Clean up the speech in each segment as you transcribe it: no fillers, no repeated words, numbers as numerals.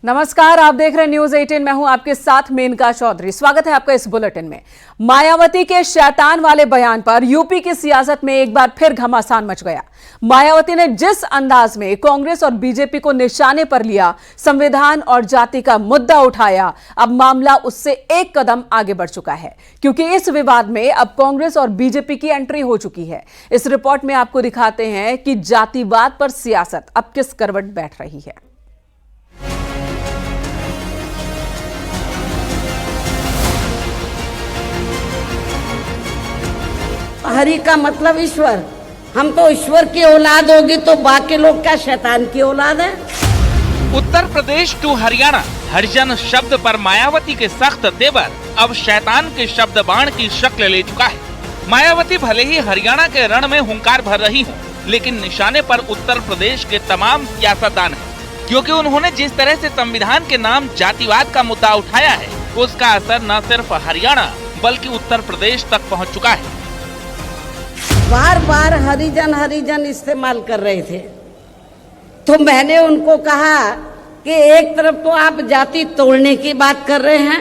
नमस्कार, आप देख रहे हैं न्यूज 18। मैं हूं आपके साथ मेनका चौधरी। स्वागत है आपका इस बुलेटिन में। मायावती के शैतान वाले बयान पर यूपी की सियासत में एक बार फिर घमासान मच गया। मायावती ने जिस अंदाज में कांग्रेस और बीजेपी को निशाने पर लिया, संविधान और जाति का मुद्दा उठाया, अब मामला उससे एक कदम आगे बढ़ चुका है, क्योंकि इस विवाद में अब कांग्रेस और बीजेपी की एंट्री हो चुकी है। इस रिपोर्ट में आपको दिखाते हैं कि जातिवाद पर सियासत अब किस करवट बैठ रही है। हरि का मतलब ईश्वर। हम तो ईश्वर की औलाद होगी तो बाकी लोग क्या शैतान की औलाद है। उत्तर प्रदेश टू हरियाणा, हरिजन शब्द पर मायावती के सख्त तेवर अब शैतान के शब्द बाण की शक्ल ले चुका है। मायावती भले ही हरियाणा के रण में हुंकार भर रही हूँ, लेकिन निशाने पर उत्तर प्रदेश के तमाम सियासतदान हैं, क्योंकि उन्होंने जिस तरह से संविधान के नाम जातिवाद का मुद्दा उठाया है, उसका असर न सिर्फ हरियाणा बल्कि उत्तर प्रदेश तक पहुँच चुका है। बार बार हरिजन हरिजन इस्तेमाल कर रहे थे, तो मैंने उनको कहा कि एक तरफ तो आप जाति तोड़ने की बात कर रहे हैं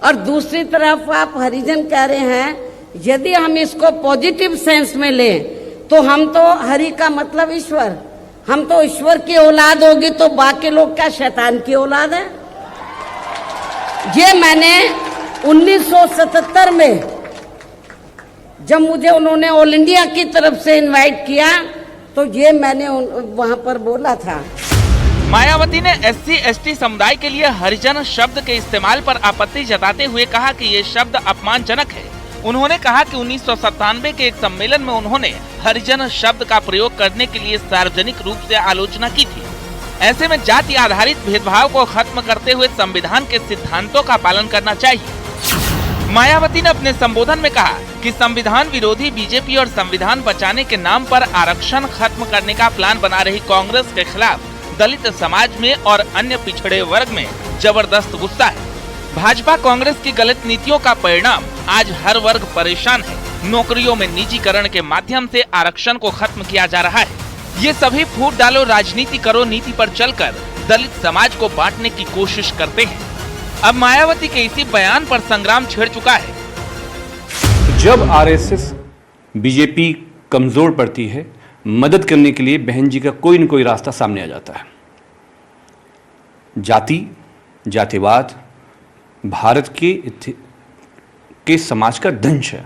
और दूसरी तरफ आप हरिजन कह रहे हैं। यदि हम इसको पॉजिटिव सेंस में लें तो हम तो हरि का मतलब ईश्वर, हम तो ईश्वर की औलाद होगी तो बाकी लोग क्या शैतान की औलाद है। ये मैंने 1977 में जब मुझे उन्होंने ऑल इंडिया की तरफ से इनवाइट किया तो ये मैंने वहां पर बोला था। मायावती ने SC/ST समुदाय के लिए हरिजन शब्द के इस्तेमाल पर आपत्ति जताते हुए कहा कि ये शब्द अपमानजनक है। उन्होंने कहा कि 1997 के एक सम्मेलन में उन्होंने हरिजन शब्द का प्रयोग करने के लिए सार्वजनिक रूप से आलोचना की थी। ऐसे में जाति आधारित भेदभाव को खत्म करते हुए संविधान के सिद्धांतों का पालन करना चाहिए। मायावती ने अपने संबोधन में कहा कि संविधान विरोधी बीजेपी और संविधान बचाने के नाम पर आरक्षण खत्म करने का प्लान बना रही कांग्रेस के खिलाफ दलित समाज में और अन्य पिछड़े वर्ग में जबरदस्त गुस्सा है। भाजपा कांग्रेस की गलत नीतियों का परिणाम आज हर वर्ग परेशान है। नौकरियों में निजीकरण के माध्यम से आरक्षण को खत्म किया जा रहा है। ये सभी फूट डालो राजनीति करो नीति पर चलकर दलित समाज को बांटने की कोशिश करते हैं। अब मायावती के इसी बयान पर संग्राम छिड़ चुका है। जब आरएसएस बीजेपी कमजोर पड़ती है, मदद करने के लिए बहन जी का कोई न कोई रास्ता सामने आ जाता है। जातिवाद भारत के समाज का दंश है,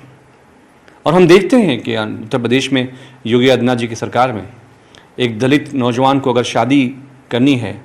और हम देखते हैं कि उत्तर प्रदेश में योगी आदित्यनाथ जी की सरकार में एक दलित नौजवान को अगर शादी करनी है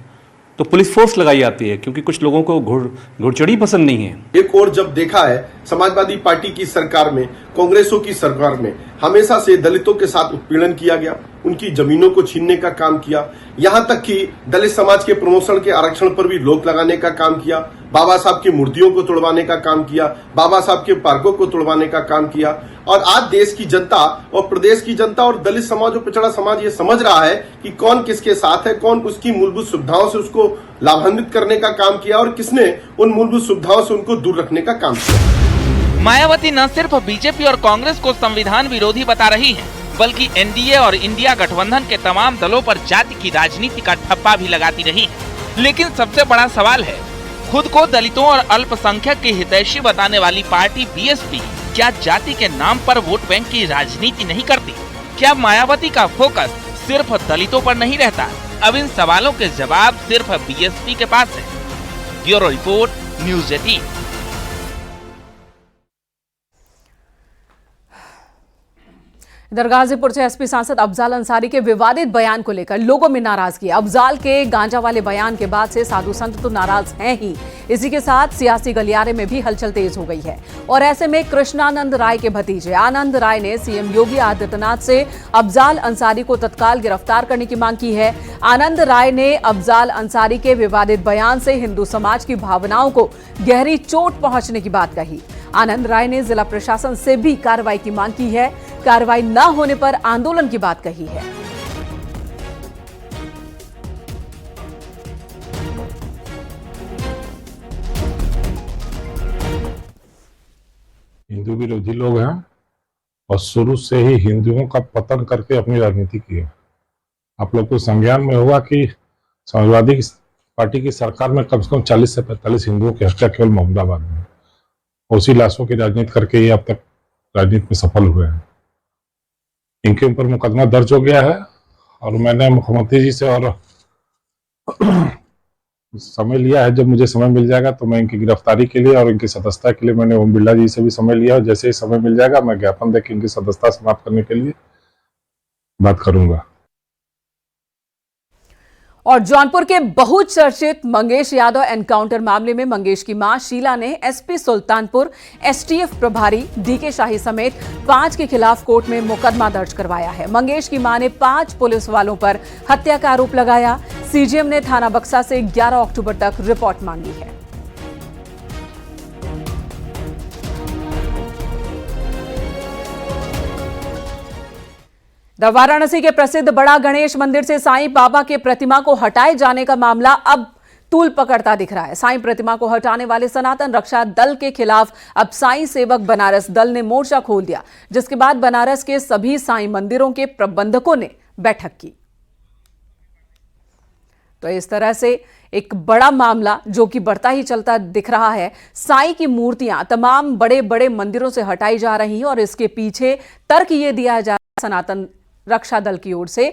तो पुलिस फोर्स लगाई जाती है, क्योंकि कुछ लोगों को घुड़चड़ी पसंद नहीं है। एक और जब देखा है समाजवादी पार्टी की सरकार में, कांग्रेसों की सरकार में हमेशा से दलितों के साथ उत्पीड़न किया गया, उनकी जमीनों को छीनने का काम किया, यहाँ तक कि दलित समाज के प्रमोशन के आरक्षण पर भी रोक लगाने का काम किया, बाबा साहब की मूर्तियों को तोड़वाने का काम किया, बाबा साहब के पार्कों को तोड़वाने का काम किया। और आज देश की जनता और प्रदेश की जनता और दलित समाज और पिछड़ा समाज ये समझ रहा है कि कौन किसके साथ है, कौन उसकी मूलभूत सुविधाओं से उसको लाभान्वित करने का काम किया और किसने उन मूलभूत सुविधाओं से उनको दूर रखने का काम किया। मायावती न सिर्फ बीजेपी और कांग्रेस को संविधान विरोधी बता रही है, बल्कि एनडीए और इंडिया गठबंधन के तमाम दलों पर जाति की राजनीति का ठप्पा भी लगाती रही है। लेकिन सबसे बड़ा सवाल है, खुद को दलितों और अल्पसंख्यक की हितैषी बताने वाली पार्टी बीएसपी क्या जाति के नाम पर वोट बैंक की राजनीति नहीं करती? क्या मायावती का फोकस सिर्फ दलितों पर नहीं रहता? अब इन सवालों के जवाब सिर्फ बीएसपी के पास है। Bureau report, news 18। इधर गाजीपुर से एसपी सांसद अफजाल अंसारी के विवादित बयान को लेकर लोगों में नाराजगी। अफजाल के गांजा वाले बयान के बाद से साधु संत तो नाराज हैं ही, इसी के साथ सियासी गलियारे में भी हलचल तेज हो गई है। और ऐसे में कृष्णानंद राय के भतीजे आनंद राय ने सीएम योगी आदित्यनाथ से अफजाल अंसारी को तत्काल गिरफ्तार करने की मांग की है। आनंद राय ने अफजाल अंसारी के विवादित बयान से हिंदू समाज की भावनाओं को गहरी चोट पहुंचने की बात कही। आनंद राय ने जिला प्रशासन से भी कार्रवाई की मांग की है। कार्रवाई न होने पर आंदोलन की बात कही है। हिंदू विरोधी लोग हैं और शुरू से ही हिंदुओं का पतन करके अपनी राजनीति की है। आप लोग को संज्ञान में होगा कि समाजवादी पार्टी की सरकार में कम से कम 40 से 45 हिंदुओं की हत्या केवल मोहम्मदाबाद में, और उसी लाशों की राजनीति करके ये अब तक राजनीति में सफल हुए हैं। इनके ऊपर मुकदमा दर्ज हो गया है और मैंने मुख्यमंत्री जी से और समय लिया है। जब मुझे समय मिल जाएगा तो मैं इनकी गिरफ्तारी के लिए और इनकी सदस्यता के लिए मैंने ओम बिरला जी से भी समय लिया, और जैसे ही समय मिल जाएगा मैं ज्ञापन देकर इनकी सदस्यता समाप्त करने के लिए बात करूंगा। और जौनपुर के बहुचर्चित मंगेश यादव एनकाउंटर मामले में मंगेश की मां शीला ने एसपी सुल्तानपुर, एसटीएफ प्रभारी डीके शाही समेत 5 के खिलाफ कोर्ट में मुकदमा दर्ज करवाया है। मंगेश की मां ने 5 पुलिस वालों पर हत्या का आरोप लगाया। सीजीएम ने थाना बक्सा से 11 अक्टूबर तक रिपोर्ट मांगी है। वाराणसी के प्रसिद्ध बड़ा गणेश मंदिर से साईं बाबा के प्रतिमा को हटाए जाने का मामला अब तूल पकड़ता दिख रहा है। साईं प्रतिमा को हटाने वाले सनातन रक्षा दल के खिलाफ अब साईं सेवक बनारस दल ने मोर्चा खोल दिया, जिसके बाद बनारस के सभी साईं मंदिरों के प्रबंधकों ने बैठक की। तो इस तरह से एक बड़ा मामला जो कि बढ़ता ही चलता दिख रहा है। साईं की मूर्तियां तमाम बड़े बड़े मंदिरों से हटाई जा रही हैं और इसके पीछे तर्क ये दिया जा रहा है सनातन रक्षा दल की ओर से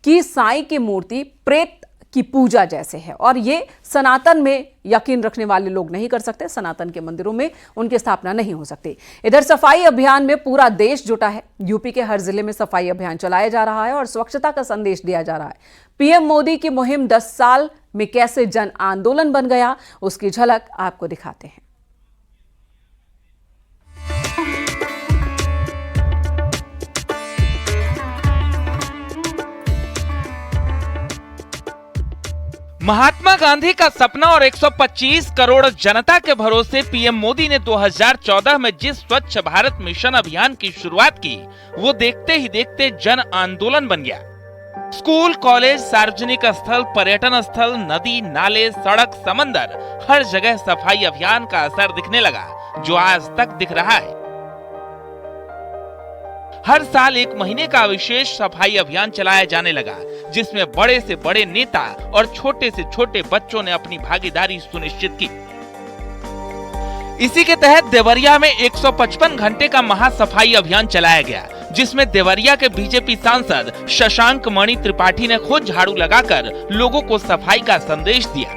कि साईं की मूर्ति प्रेत की पूजा जैसे है और ये सनातन में यकीन रखने वाले लोग नहीं कर सकते। सनातन के मंदिरों में उनकी स्थापना नहीं हो सकती। इधर सफाई अभियान में पूरा देश जुटा है। यूपी के हर जिले में सफाई अभियान चलाया जा रहा है और स्वच्छता का संदेश दिया जा रहा है। पीएम मोदी की मुहिम 10 साल में कैसे जन आंदोलन बन गया, उसकी झलक आपको दिखाते हैं। महात्मा गांधी का सपना और 125 करोड़ जनता के भरोसे पीएम मोदी ने 2014 में जिस स्वच्छ भारत मिशन अभियान की शुरुआत की, वो देखते ही देखते जन आंदोलन बन गया। स्कूल, कॉलेज, सार्वजनिक स्थल, पर्यटन स्थल, नदी, नाले, सड़क, समंदर, हर जगह सफाई अभियान का असर दिखने लगा, जो आज तक दिख रहा है। हर साल 1 महीने का विशेष सफाई अभियान चलाया जाने लगा, जिसमें बड़े से बड़े नेता और छोटे से छोटे बच्चों ने अपनी भागीदारी सुनिश्चित की। इसी के तहत देवरिया में 155 घंटे का महासफाई अभियान चलाया गया, जिसमें देवरिया के बीजेपी सांसद शशांक मणि त्रिपाठी ने खुद झाड़ू लगाकर लोगों को सफाई का संदेश दिया।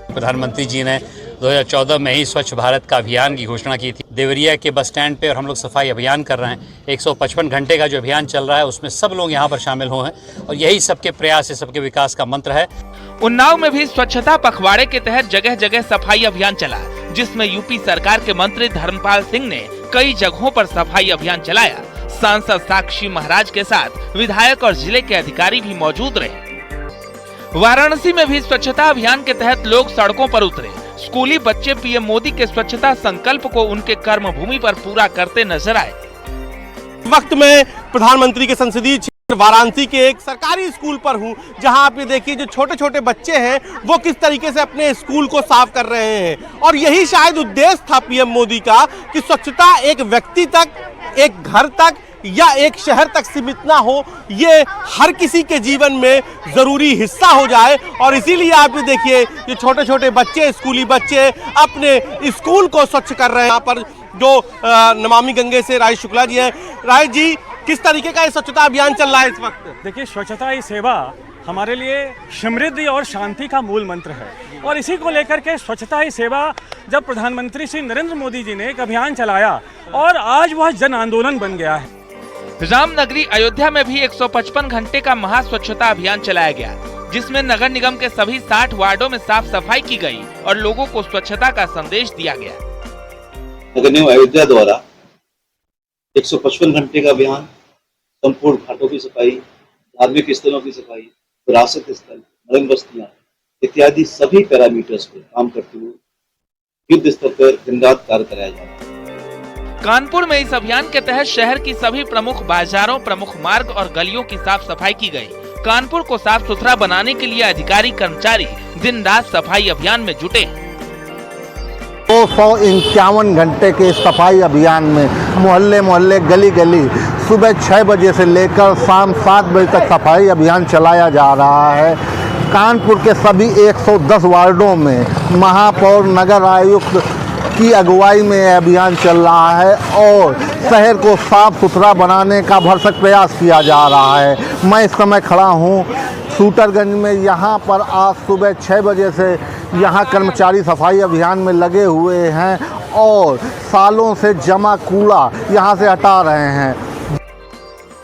प्रधानमंत्री जी ने 2014 में ही स्वच्छ भारत का अभियान की घोषणा की थी। देवरिया के बस स्टैंड पे और हम लोग सफाई अभियान कर रहे हैं। 155 घंटे का जो अभियान चल रहा है उसमें सब लोग यहाँ पर शामिल हुए हैं और यही सबके प्रयास है, सबके विकास का मंत्र है। उन्नाव में भी स्वच्छता पखवाड़े के तहत जगह जगह सफाई अभियान चला, जिसमें यूपी सरकार के मंत्री धर्मपाल सिंह ने कई जगहों पर सफाई अभियान चलाया। सांसद साक्षी महाराज के साथ विधायक और जिले के अधिकारी भी मौजूद रहे। वाराणसी में भी स्वच्छता अभियान के तहत लोग सड़कों पर उतरे। स्कूली बच्चे पीएम मोदी के स्वच्छता संकल्प को उनके कर्म भूमि पर पूरा करते नजर आए। वक्त में प्रधानमंत्री के संसदीय क्षेत्र वाराणसी के एक सरकारी स्कूल पर हूं, जहां आप ये देखिए जो छोटे छोटे बच्चे हैं वो किस तरीके से अपने स्कूल को साफ कर रहे हैं। और यही शायद उद्देश्य था पीएम मोदी का कि स्वच्छता एक व्यक्ति तक, एक घर तक या एक शहर तक सीमित ना हो, ये हर किसी के जीवन में जरूरी हिस्सा हो जाए। और इसीलिए आप ये देखिए ये छोटे छोटे बच्चे, स्कूली बच्चे अपने स्कूल को स्वच्छ कर रहे हैं। यहाँ पर जो नमामि गंगे से राज शुक्ला जी हैं। राज जी, किस तरीके का ये स्वच्छता अभियान चल रहा है इस वक्त? देखिए, स्वच्छता ही सेवा हमारे लिए समृद्धि और शांति का मूल मंत्र है और इसी को लेकर के स्वच्छता ही सेवा जब प्रधानमंत्री श्री नरेंद्र मोदी जी ने एक अभियान चलाया और आज वह जन आंदोलन बन गया है। रामनगरी अयोध्या में भी 155 घंटे का महास्वच्छता अभियान चलाया गया, जिसमें नगर निगम के सभी 60 वार्डों में साफ सफाई की गई और लोगों को स्वच्छता का संदेश दिया गया। नगर निगम अयोध्या द्वारा 155 घंटे का अभियान, संपूर्ण घाटों की सफाई, धार्मिक स्थलों की सफाई, विरासत स्थल, मरण बस्तियां इत्यादि सभी पैरामीटर्स पर काम करते हुए युद्ध स्तर पर दिन रात कार्य कराया जा रहा है। कानपुर में इस अभियान के तहत शहर की सभी प्रमुख बाजारों, प्रमुख मार्ग और गलियों की साफ सफाई की गई। कानपुर को साफ सुथरा बनाने के लिए अधिकारी कर्मचारी दिन रात सफाई अभियान में जुटे। 251 घंटे के सफाई अभियान में मोहल्ले मोहल्ले, गली गली सुबह 6 बजे से लेकर शाम 7 बजे तक सफाई अभियान चलाया जा रहा है। कानपुर के सभी 110 वार्डों में महापौर नगर आयुक्त की अगुवाई में यह अभियान चल रहा है और शहर को साफ सुथरा बनाने का भरसक प्रयास किया जा रहा है। मैं इस समय खड़ा हूँ शूटरगंज में। यहाँ पर आज सुबह 6 बजे से यहाँ कर्मचारी सफाई अभियान में लगे हुए हैं और सालों से जमा कूड़ा यहाँ से हटा रहे हैं।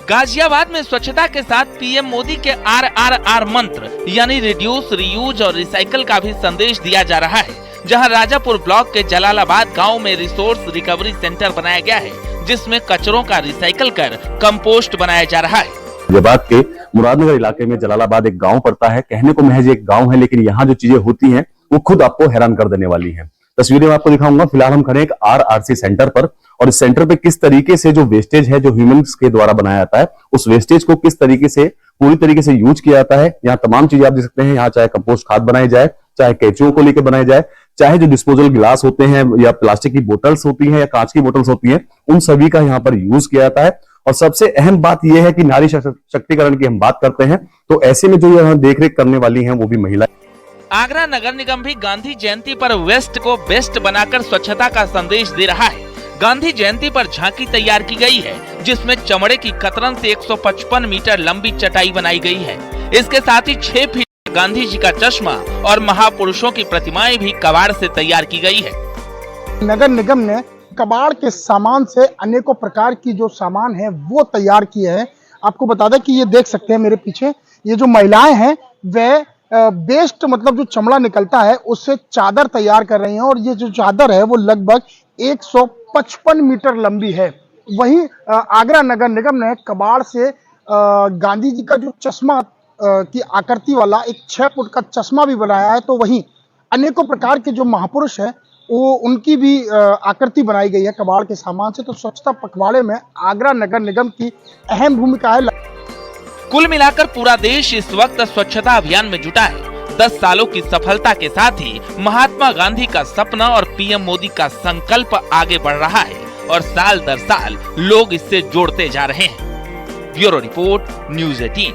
गाजियाबाद में स्वच्छता के साथ पीएम मोदी के RRR मंत्र यानी रिड्यूस, रीयूज और रिसाइकल का भी संदेश दिया जा रहा है, जहां राजापुर ब्लॉक के जलालाबाद गांव में रिसोर्स रिकवरी सेंटर बनाया गया है, जिसमें कचरों का रिसाइकल कर कंपोस्ट बनाया जा रहा है। गाजियाबाद के मुरादनगर इलाके में जलालाबाद एक गांव पड़ता है। कहने को महज एक गांव है, लेकिन यहाँ जो चीजें होती हैं वो खुद आपको हैरान कर देने वाली हैं। तस्वीरें मैं आपको दिखाऊंगा। फिलहाल हम खड़े एक RRC सेंटर पर और इस सेंटर पे किस तरीके से जो वेस्टेज है जो ह्यूमंस के द्वारा बनाया जाता है उस वेस्टेज को किस तरीके से पूरी तरीके से यूज किया जाता है। यहाँ तमाम चीजें आप देख सकते हैं। यहाँ चाहे कंपोस्ट खाद बनाई जाए, चाहे कैंचुओं को लेकर बनाई जाए, चाहे जो डिस्पोजल गिलास होते हैं या प्लास्टिक की बोतल्स होती हैं या कांच की बोतल्स होती हैं, उन सभी का यहाँ पर यूज किया जाता है। और सबसे अहम बात यह है कि नारी शक्तिकरण की हम बात करते हैं तो ऐसे में जो यहाँ देख रेख करने वाली हैं वो भी महिलाएं। आगरा नगर निगम भी गांधी जयंती पर वेस्ट को बेस्ट बनाकर स्वच्छता का संदेश दे रहा है। गांधी जयंती पर झांकी तैयार की गई है, जिसमें चमड़े की कतरन से 155 मीटर लंबी चटाई बनाई गई है। इसके साथ ही 6 फीट गांधी जी का चश्मा और महापुरुषों की प्रतिमाएं भी कबाड़ से तैयार की गई है। नगर निगम ने कबाड़ के सामान से अनेकों प्रकार की जो सामान है वो तैयार किए हैं। आपको बता दें कि ये देख सकते हैं मेरे पीछे, ये जो महिलाएं हैं वह बेस्ट मतलब जो चमड़ा निकलता है उससे चादर तैयार कर रही हैं और ये जो चादर है वो लगभग 155 मीटर लंबी है। वहीं आगरा नगर निगम ने कबाड़ से गांधी जी का जो चश्मा की आकृति वाला एक 6 फुट का चश्मा भी बनाया है। तो वहीं अनेकों प्रकार के जो महापुरुष हैं वो उनकी भी आकृति बनाई गई है कबाड़ के सामान से। तो स्वच्छता पखवाड़े में आगरा नगर निगम की अहम भूमिका है। कुल मिलाकर पूरा देश इस वक्त स्वच्छता अभियान में जुटा है। 10 सालों की सफलता के साथ ही महात्मा गांधी का सपना और पीएम मोदी का संकल्प आगे बढ़ रहा है और साल दर साल लोग इससे जोड़ते जा रहे हैं। Bureau report, news 18।